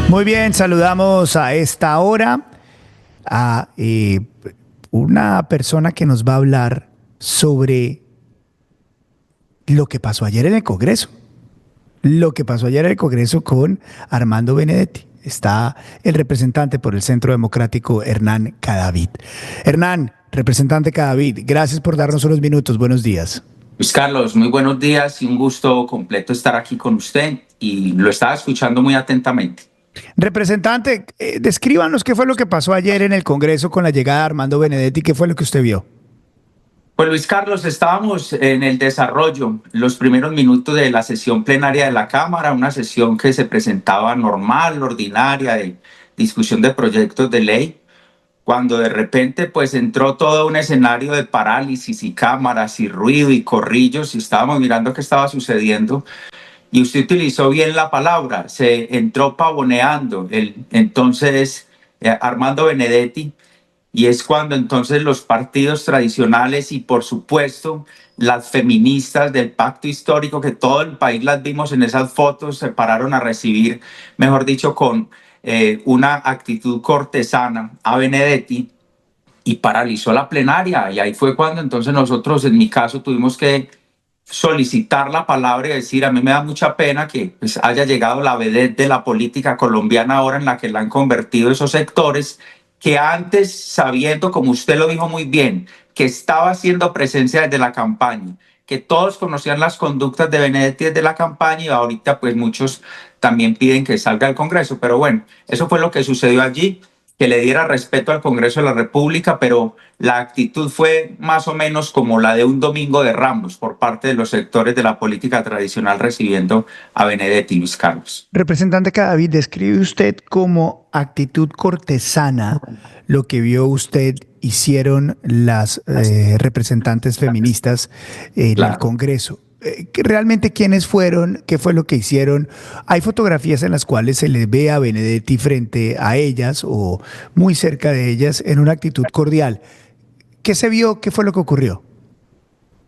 Muy bien, saludamos a esta hora a una persona que nos va a hablar sobre lo que pasó ayer en el Congreso. Lo que pasó ayer en el Congreso con Armando Benedetti. Está el representante por el Centro Democrático, Hernán Cadavid. Hernán, representante Cadavid, gracias por darnos unos minutos. Buenos días. Luis Carlos, muy buenos días y un gusto completo estar aquí con usted y lo estaba escuchando muy atentamente. Representante, descríbanos qué fue lo que pasó ayer en el Congreso con la llegada de Armando Benedetti. ¿Qué fue lo que usted vio? Pues Luis Carlos, estábamos en el desarrollo, los primeros minutos de la sesión plenaria de la Cámara, una sesión que se presentaba normal, ordinaria, de discusión de proyectos de ley, cuando de repente pues entró todo un escenario de parálisis y cámaras y ruido y corrillos y estábamos mirando qué estaba sucediendo. Y usted utilizó bien la palabra, se entró pavoneando entonces Armando Benedetti, y es cuando entonces los partidos tradicionales y por supuesto las feministas del pacto histórico, que todo el país las vimos en esas fotos, se pararon a recibir, mejor dicho, con una actitud cortesana a Benedetti y paralizó la plenaria. Y ahí fue cuando entonces nosotros, en mi caso, tuvimos que solicitar la palabra y decir, a mí me da mucha pena que pues, haya llegado la vedette de la política colombiana ahora en la que la han convertido esos sectores que antes, sabiendo, como usted lo dijo muy bien, que estaba haciendo presencia desde la campaña, que todos conocían las conductas de Benedetti desde la campaña y ahorita pues muchos también piden que salga del Congreso. Pero bueno, eso fue lo que sucedió allí, que le diera respeto al Congreso de la República, pero la actitud fue más o menos como la de un domingo de Ramos por parte de los sectores de la política tradicional recibiendo a Benedetti, Luis Carlos. Representante Cadavid, describe usted como actitud cortesana lo que vio usted hicieron las representantes feministas en el Congreso. ¿Realmente quiénes fueron? ¿Qué fue lo que hicieron? Hay fotografías en las cuales se les ve a Benedetti frente a ellas o muy cerca de ellas en una actitud cordial. ¿Qué se vio? ¿Qué fue lo que ocurrió?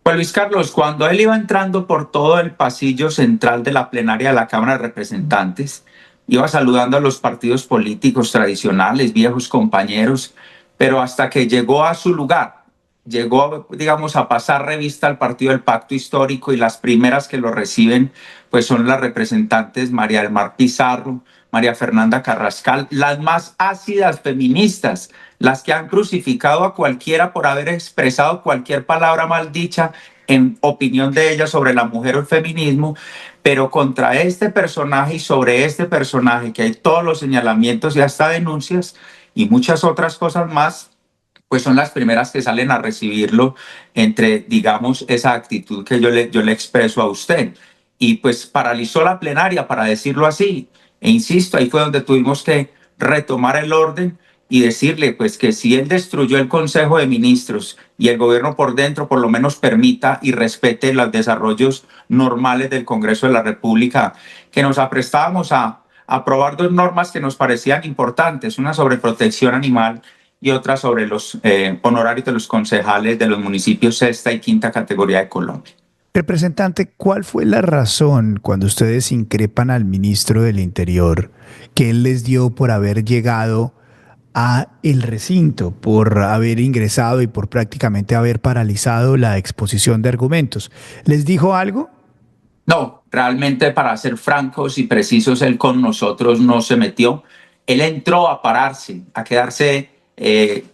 Pues Luis Carlos, cuando él iba entrando por todo el pasillo central de la plenaria de la Cámara de Representantes, iba saludando a los partidos políticos tradicionales, viejos compañeros, pero hasta que llegó a su lugar, llegó, digamos, a pasar revista al Partido del Pacto Histórico y las primeras que lo reciben, pues son las representantes María del Mar Pizarro, María Fernanda Carrascal, las más ácidas feministas, las que han crucificado a cualquiera por haber expresado cualquier palabra mal dicha en opinión de ellas sobre la mujer o el feminismo, pero contra este personaje y sobre este personaje, que hay todos los señalamientos y hasta denuncias y muchas otras cosas más, pues son las primeras que salen a recibirlo entre, digamos, esa actitud que yo le expreso a usted. Y pues paralizó la plenaria, para decirlo así. E insisto, ahí fue donde tuvimos que retomar el orden y decirle pues que si él destruyó el Consejo de Ministros y el gobierno por dentro, por lo menos permita y respete los desarrollos normales del Congreso de la República, que nos aprestábamos a aprobar dos normas que nos parecían importantes, una sobre protección animal y otra sobre los honorarios de los concejales de los municipios sexta y quinta categoría de Colombia. Representante, ¿cuál fue la razón cuando ustedes increpan al ministro del Interior que él les dio por haber llegado a el recinto, por haber ingresado y por prácticamente haber paralizado la exposición de argumentos? ¿Les dijo algo? No, realmente para ser francos y precisos, él con nosotros no se metió. Él entró a pararse, a quedarse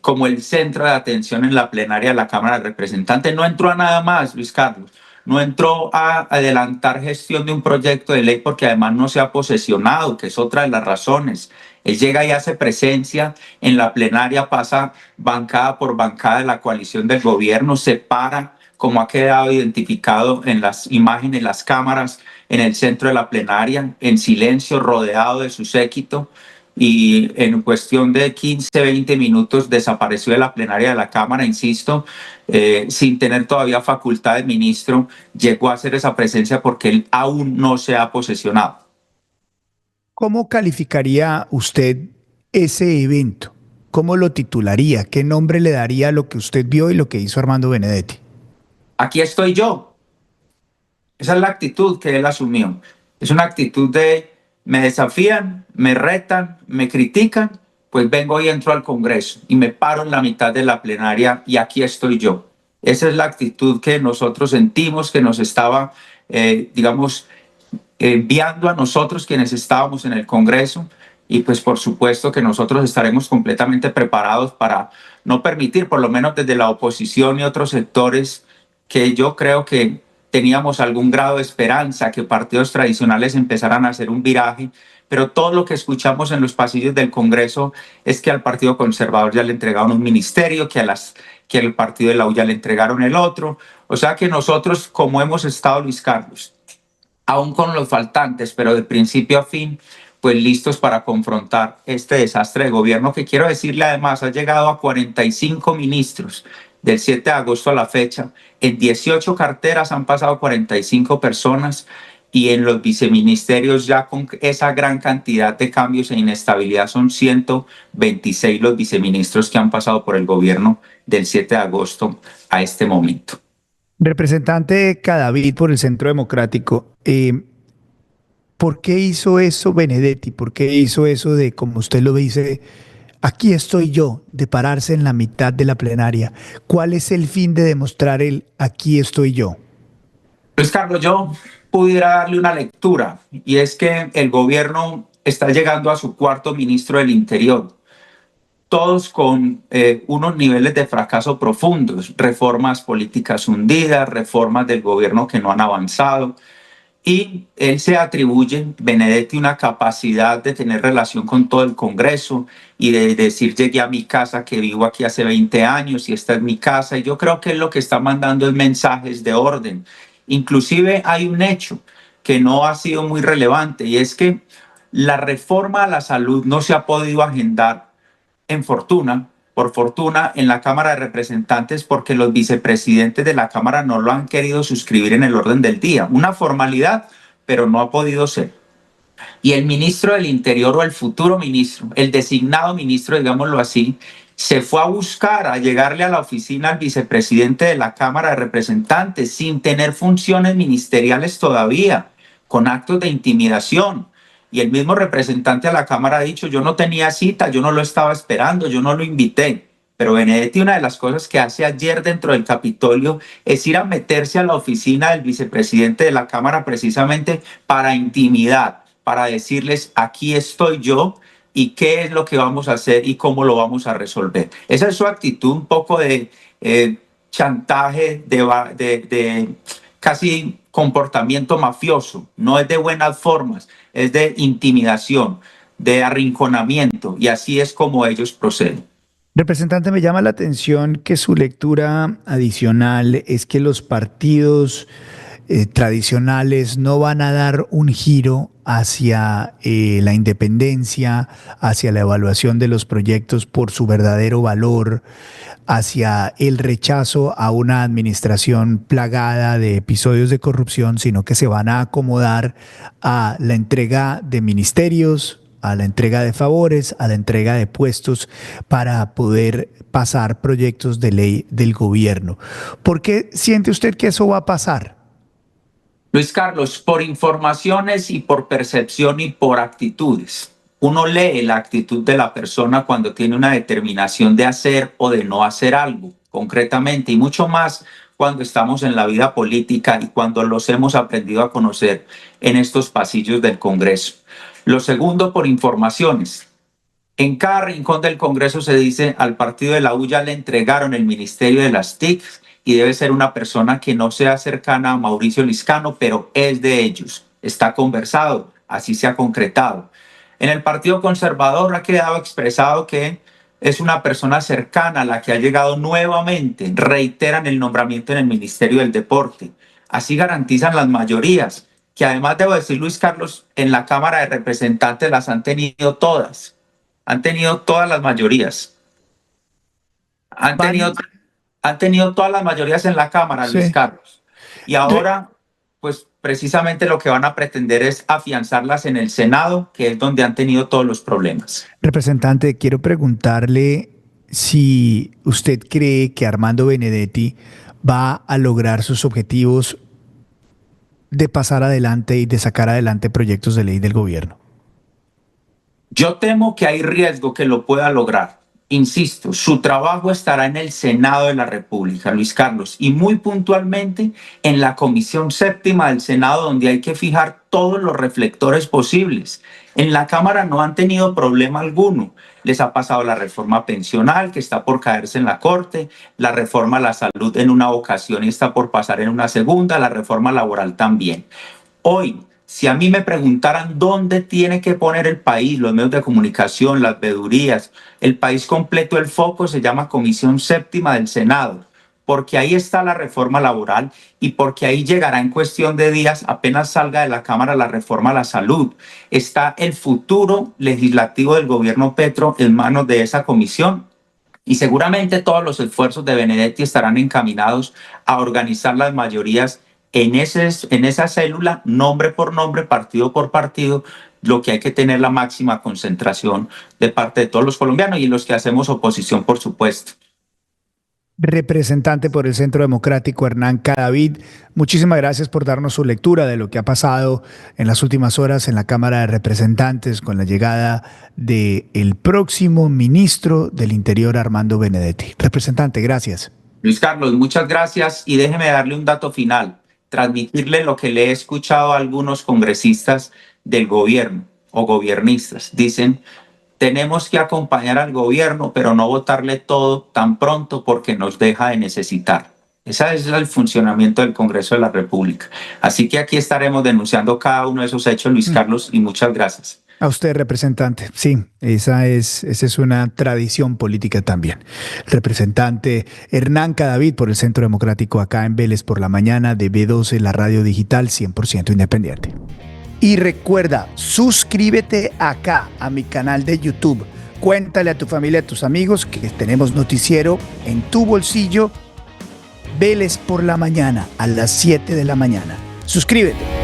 como el centro de atención en la plenaria de la Cámara de Representantes. No entró a nada más, Luis Carlos. No entró a adelantar gestión de un proyecto de ley porque además no se ha posesionado, que es otra de las razones. Él llega y hace presencia en la plenaria, pasa bancada por bancada de la coalición del gobierno, se para, como ha quedado identificado en las imágenes, las cámaras, en el centro de la plenaria, en silencio, rodeado de su séquito, y en cuestión de 15, 20 minutos desapareció de la plenaria de la Cámara, insisto, sin tener todavía facultad de ministro, llegó a hacer esa presencia porque él aún no se ha posesionado. ¿Cómo calificaría usted ese evento? ¿Cómo lo titularía? ¿Qué nombre le daría a lo que usted vio y lo que hizo Armando Benedetti? Aquí estoy yo. Esa es la actitud que él asumió. Es una actitud de me desafían, me retan, me critican, pues vengo y entro al Congreso y me paro en la mitad de la plenaria y aquí estoy yo. Esa es la actitud que nosotros sentimos que nos estaba, digamos, enviando a nosotros quienes estábamos en el Congreso, y pues por supuesto que nosotros estaremos completamente preparados para no permitir, por lo menos desde la oposición y otros sectores, que yo creo que teníamos algún grado de esperanza que partidos tradicionales empezaran a hacer un viraje, pero todo lo que escuchamos en los pasillos del Congreso es que al Partido Conservador ya le entregaron un ministerio, que al Partido de la U ya le entregaron el otro. O sea que nosotros, como hemos estado, Luis Carlos, aún con los faltantes, pero de principio a fin, pues listos para confrontar este desastre de gobierno que, quiero decirle además, ha llegado a 45 ministros del 7 de agosto a la fecha. En 18 carteras han pasado 45 personas y en los viceministerios, ya con esa gran cantidad de cambios e inestabilidad, son 126 los viceministros que han pasado por el gobierno del 7 de agosto a este momento. Representante Cadavid por el Centro Democrático, ¿por qué hizo eso Benedetti? ¿Por qué hizo eso de, como usted lo dice, aquí estoy yo, de pararse en la mitad de la plenaria? ¿Cuál es el fin de demostrar el aquí estoy yo? Luis Carlos, yo pudiera darle una lectura, y es que el gobierno está llegando a su cuarto ministro del Interior, todos con unos niveles de fracaso profundos, reformas políticas hundidas, reformas del gobierno que no han avanzado, y él se atribuye, Benedetti, una capacidad de tener relación con todo el Congreso y de decir: llegué a mi casa, que vivo aquí hace 20 años y esta es mi casa. Y yo creo que él lo que está mandando es mensajes de orden. Inclusive hay un hecho que no ha sido muy relevante, y es que la reforma a la salud no se ha podido agendar por fortuna, en la Cámara de Representantes, porque los vicepresidentes de la Cámara no lo han querido suscribir en el orden del día. Una formalidad, pero no ha podido ser. Y el ministro del Interior, o el futuro ministro, el designado ministro, digámoslo así, se fue a buscar, a llegarle a la oficina al vicepresidente de la Cámara de Representantes sin tener funciones ministeriales todavía, con actos de intimidación. Y el mismo representante a la Cámara ha dicho: yo no tenía cita, yo no lo estaba esperando, yo no lo invité. Pero Benedetti, una de las cosas que hace ayer dentro del Capitolio es ir a meterse a la oficina del vicepresidente de la Cámara, precisamente para intimidar, para decirles: aquí estoy yo y qué es lo que vamos a hacer y cómo lo vamos a resolver. Esa es su actitud, un poco de chantaje, de casi comportamiento mafioso. No es de buenas formas, es de intimidación, de arrinconamiento, y así es como ellos proceden. Representante, me llama la atención que su lectura adicional es que los partidos tradicionales no van a dar un giro hacia la independencia, hacia la evaluación de los proyectos por su verdadero valor, hacia el rechazo a una administración plagada de episodios de corrupción, sino que se van a acomodar a la entrega de ministerios, a la entrega de favores, a la entrega de puestos para poder pasar proyectos de ley del gobierno. ¿Por qué siente usted que eso va a pasar? Luis Carlos, por informaciones y por percepción y por actitudes. Uno lee la actitud de la persona cuando tiene una determinación de hacer o de no hacer algo concretamente, y mucho más cuando estamos en la vida política y cuando los hemos aprendido a conocer en estos pasillos del Congreso. Lo segundo, por informaciones. En cada rincón del Congreso se dice: al partido de la U ya le entregaron el ministerio de las TIC, y debe ser una persona que no sea cercana a Mauricio Liscano, pero es de ellos. Está conversado, así se ha concretado. En el Partido Conservador ha quedado expresado que es una persona cercana a la que ha llegado nuevamente. Reiteran el nombramiento en el Ministerio del Deporte. Así garantizan las mayorías, que además, debo decir, Luis Carlos, en la Cámara de Representantes las han tenido todas. Han tenido todas las mayorías. Han tenido todas las mayorías en la Cámara, sí, Luis Carlos. Y ahora, pues precisamente lo que van a pretender es afianzarlas en el Senado, que es donde han tenido todos los problemas. Representante, quiero preguntarle si usted cree que Armando Benedetti va a lograr sus objetivos de pasar adelante y de sacar adelante proyectos de ley del gobierno. Yo temo que hay riesgo que lo pueda lograr. Insisto, su trabajo estará en el Senado de la República, Luis Carlos, y muy puntualmente en la Comisión Séptima del Senado, donde hay que fijar todos los reflectores posibles. En la Cámara no han tenido problema alguno. Les ha pasado la reforma pensional, que está por caerse en la Corte, la reforma a la salud en una ocasión y está por pasar en una segunda, la reforma laboral también. Hoy, si a mí me preguntaran dónde tiene que poner el país, los medios de comunicación, las veedurías, el país completo, el foco se llama Comisión Séptima del Senado, porque ahí está la reforma laboral y porque ahí llegará en cuestión de días, apenas salga de la Cámara la reforma a la salud. Está el futuro legislativo del gobierno Petro en manos de esa comisión. Y seguramente todos los esfuerzos de Benedetti estarán encaminados a organizar las mayorías en esa célula, nombre por nombre, partido por partido, lo que hay que tener la máxima concentración de parte de todos los colombianos y los que hacemos oposición, por supuesto. Representante por el Centro Democrático, Hernán Cadavid, muchísimas gracias por darnos su lectura de lo que ha pasado en las últimas horas en la Cámara de Representantes con la llegada del próximo ministro del Interior, Armando Benedetti. Representante, gracias. Luis Carlos, muchas gracias y déjeme darle un dato final, transmitirle lo que le he escuchado a algunos congresistas del gobierno o gobiernistas. Dicen, tenemos que acompañar al gobierno, pero no votarle todo tan pronto porque nos deja de necesitar. Ese es el funcionamiento del Congreso de la República. Así que aquí estaremos denunciando cada uno de esos hechos, Luis Carlos, y muchas gracias. A usted, representante. Sí, esa es una tradición política también. Representante Hernán Cadavid por el Centro Democrático acá en Vélez por la mañana de B12, la radio digital 100% independiente. Y recuerda, suscríbete acá a mi canal de YouTube. Cuéntale a tu familia, a tus amigos que tenemos noticiero en tu bolsillo. Vélez por la mañana a las 7 de la mañana. Suscríbete.